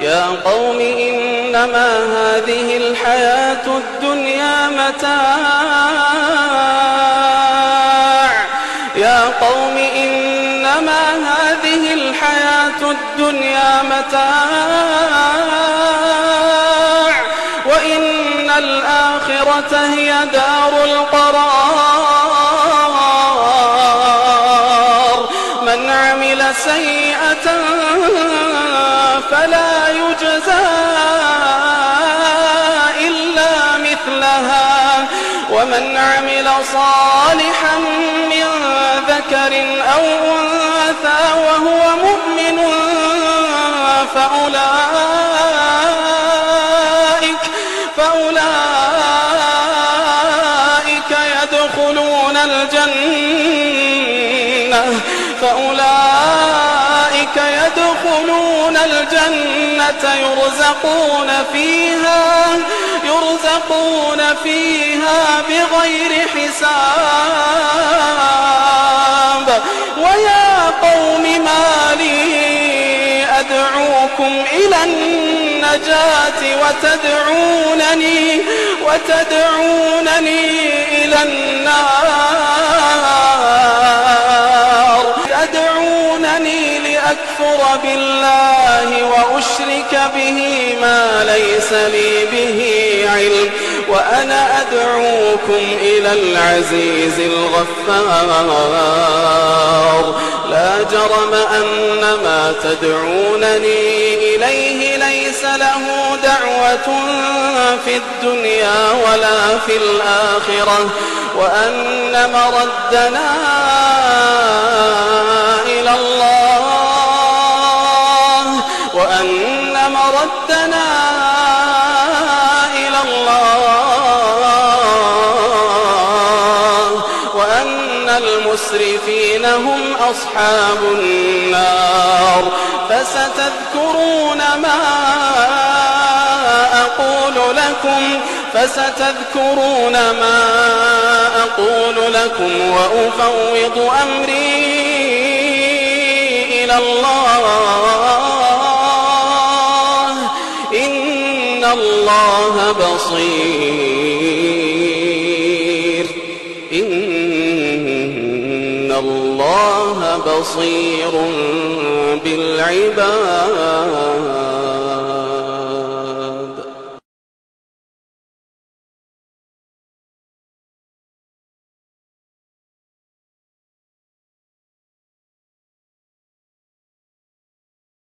يا قوم إنما هذه الحياة الدنيا متاع يا قوم إنما هذه الحياة الدنيا متاع وإن الآخرة هي دار القرار من عمل سيئة فلا يجزى إلا مثلها ومن عمل صالحا من ذكر أو أنثى وهو مؤمن فأولئك يدخلون الجنة يرزقون فيها بغير حساب ويا قوم ما لي أدعوكم إلى النجاة وتدعونني إلى النار تدعونني لأكفر بالله وأشرك به ما ليس لي به علم وأنا أدعوكم إلى العزيز الغفار لا جرم أن ما تدعونني إليه ليس له دعوة في الدنيا ولا في الآخرة وأن مردنا إلى الله وأن المسرفين هم أصحاب النار فستذكرون ما أقول لكم وأفوض أمري إلى الله إن الله بصير بالعباد